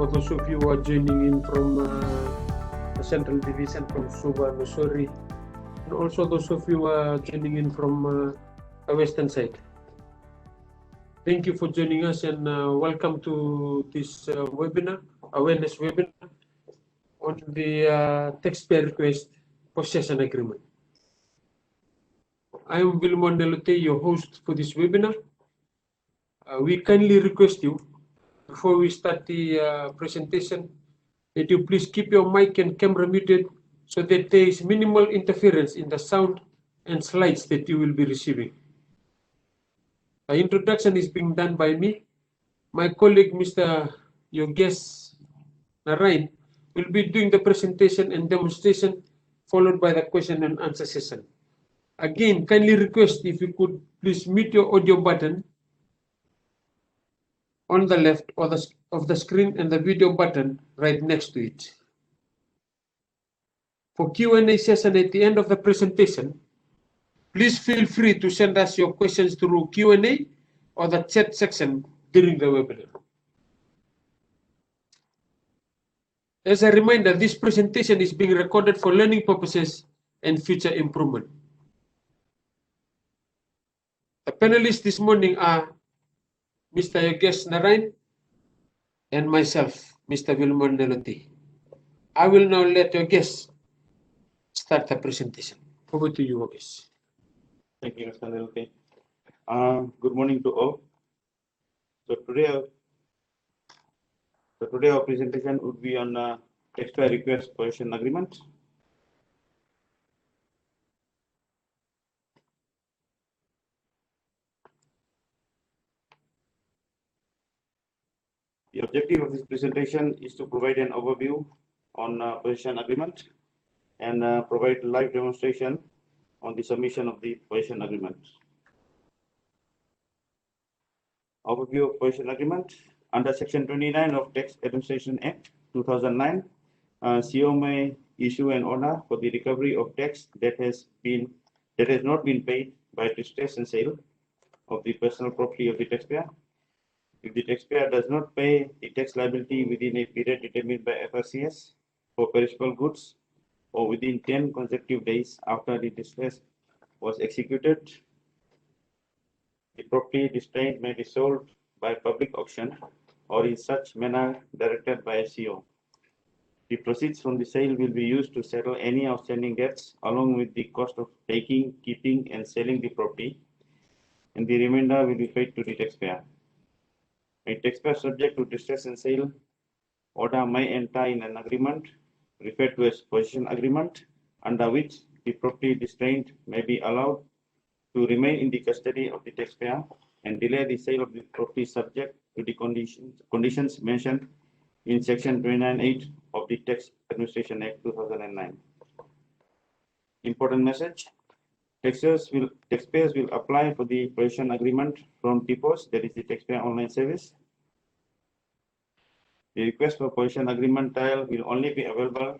for those of you who are joining in from the Central Division from Suba, Missouri, and also those of you who are joining in from the Western side. Thank you for joining us and welcome to this webinar, awareness webinar on the taxpayer request possession agreement. I am Vilmon Nelote, your host for this webinar. We kindly request you, before we start the presentation, that you please keep your mic and camera muted so that there is minimal interference in the sound and slides that you will be receiving. The introduction is being done by me. My colleague, Mr. Yogesh Narain, will be doing the presentation and demonstration, followed by the question and answer session. Again, kindly request if you could please mute your audio button on the left of the screen and the video button right next to it. For Q&A session at the end of the presentation, please feel free to send us your questions through Q&A or the chat section during the webinar. As a reminder, this presentation is being recorded for learning purposes and future improvement. The panelists this morning are Mr. Yogesh Narain and myself, Mr. Vilmon Nelote. I will now let Yogesh start the presentation. Over to you, Yogesh. Thank you, Mr. Nelote. Good morning to all. So today our presentation would be on taxpayer request possession agreement. The objective of this presentation is to provide an overview on possession agreement and provide live demonstration on the submission of the possession agreement. Overview of possession agreement. Under Section 29 of Tax Administration Act 2009, CO may issue an order for the recovery of tax that has not been paid by distress and sale of the personal property of the taxpayer. If the taxpayer does not pay the tax liability within a period determined by FRCS for perishable goods or within 10 consecutive days after the distress was executed, the property distrained may be sold by public auction or in such manner directed by a CO. The proceeds from the sale will be used to settle any outstanding debts along with the cost of taking, keeping, and selling the property, and the remainder will be paid to the taxpayer. A taxpayer subject to distress and sale order may enter in an agreement referred to as possession agreement, under which the property distrained may be allowed to remain in the custody of the taxpayer and delay the sale of the property subject to the conditions mentioned in Section 29(8) of the Tax Administration Act 2009. Important message: taxpayers will apply for the possession agreement from TPOS, that is the Taxpayer Online Service. The request for possession agreement tile will only be available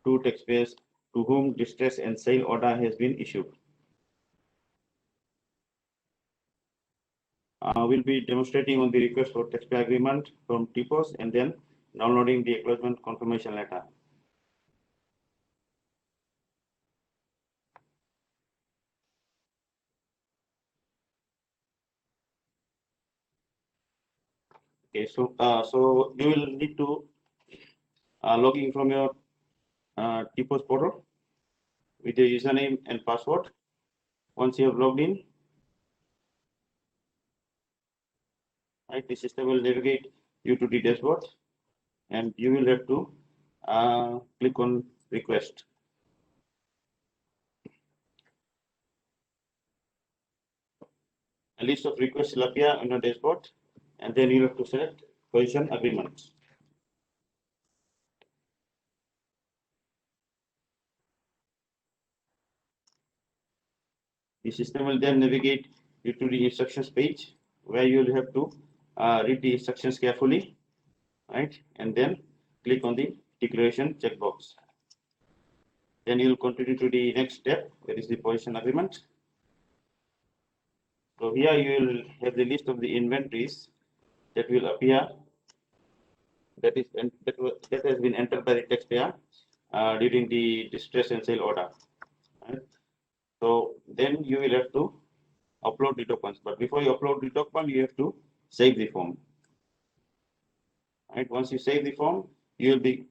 to taxpayers to whom distress and sale order has been issued. We'll be demonstrating on the request for taxpayer agreement from TPOS and then downloading the acknowledgement confirmation letter. Okay, so you will need to log in from your TPOS portal with your username and password. Once you have logged in, right, the system will navigate you to the dashboard, and you will have to click on request. A list of requests will appear on your dashboard, and then you have to select possession agreement. The system will then navigate you to the instructions page, where you will have to read the instructions carefully, right? And then click on the declaration checkbox. Then you will continue to the next step, that is the possession agreement. So here you will have the list of the inventories that will appear that has been entered by the taxpayer during the distress and sale order. Right? So then you will have to upload the documents. But before you upload the document, you have to save the form. Right? Once you save the form, you will be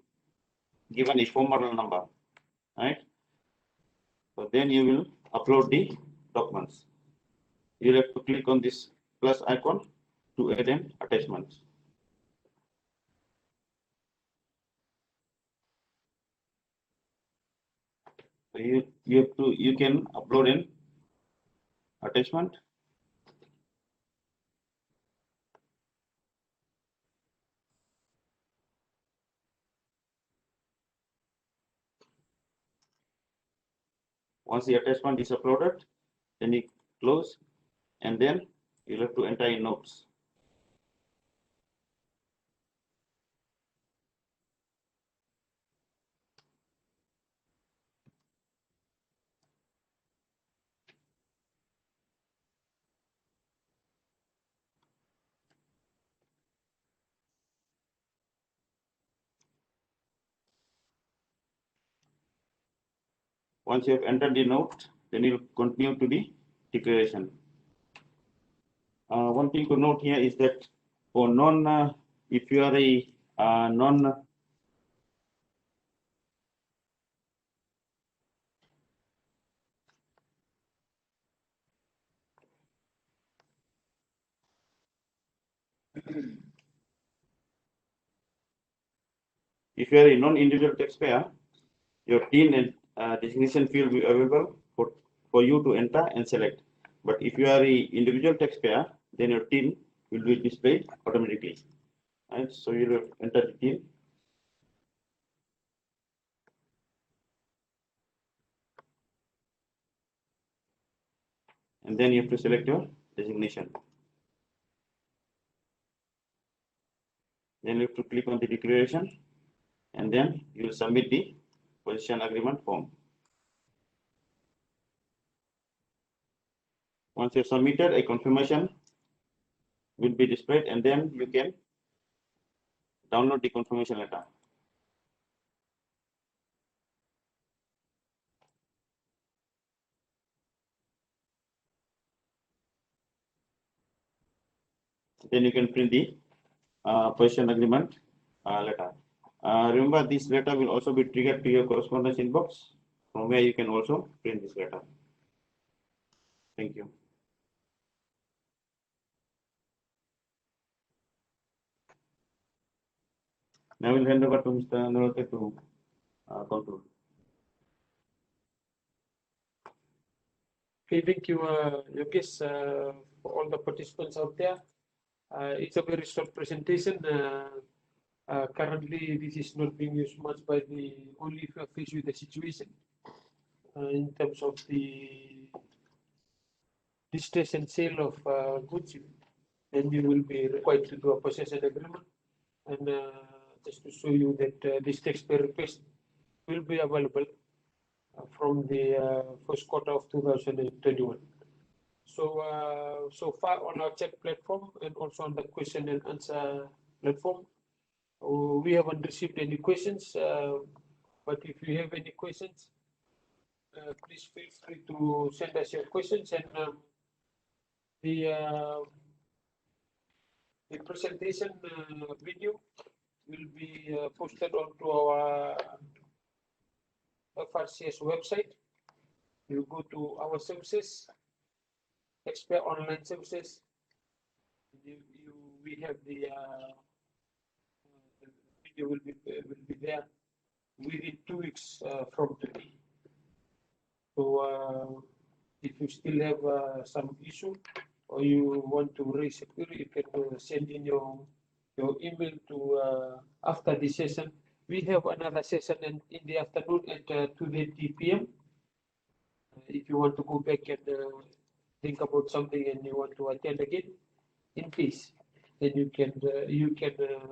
given a form model number. Right? So then you will upload the documents. You will have to click on this plus icon to add an attachment. So you can upload an attachment. Once the attachment is uploaded, then you close, and then you'll have to enter in notes. Once you have entered the note, then you'll continue to the declaration. One thing to note here is that for if you are a non-individual taxpayer, your TIN and designation field will be available for you to enter and select. But if you are an individual taxpayer, then your TIN will be displayed automatically. Right? So you will enter the TIN. And then you have to select your designation. Then you have to click on the declaration, and then you will submit the possession agreement form. Once you have submitted, a confirmation will be displayed, and then you can download the confirmation letter. Then you can print the possession agreement letter. Remember, this letter will also be triggered to your correspondence inbox, from where you can also print this letter. Thank you. Now I will hand over to Mr. Narote to conclude. Okay, thank you, Yogesh, for all the participants out there. It's a very short presentation. Currently, this is not being used much by only if you are faced with the situation in terms of the distress and sale of goods, then you will be required to do a possession agreement. And just to show you that this taxpayer request will be available from the first quarter of 2021. So, so far on our chat platform and also on the question and answer platform, we haven't received any questions, but if you have any questions, please feel free to send us your questions, and the presentation video will be posted onto our FRCS website. You go to our services, Taxpayer Online Services. We have the video will be there within 2 weeks from today. So if you still have some issue or you want to raise a query, you can send in your email to after this session. We have another session in the afternoon at 2:30 p.m. If you want to go back and think about something and you want to attend again, in peace, then you can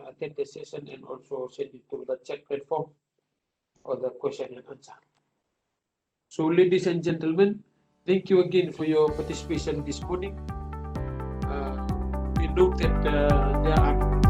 attend the session and also send it to the chat platform or the question and answer. So, ladies and gentlemen, thank you again for your participation this morning. We note that there are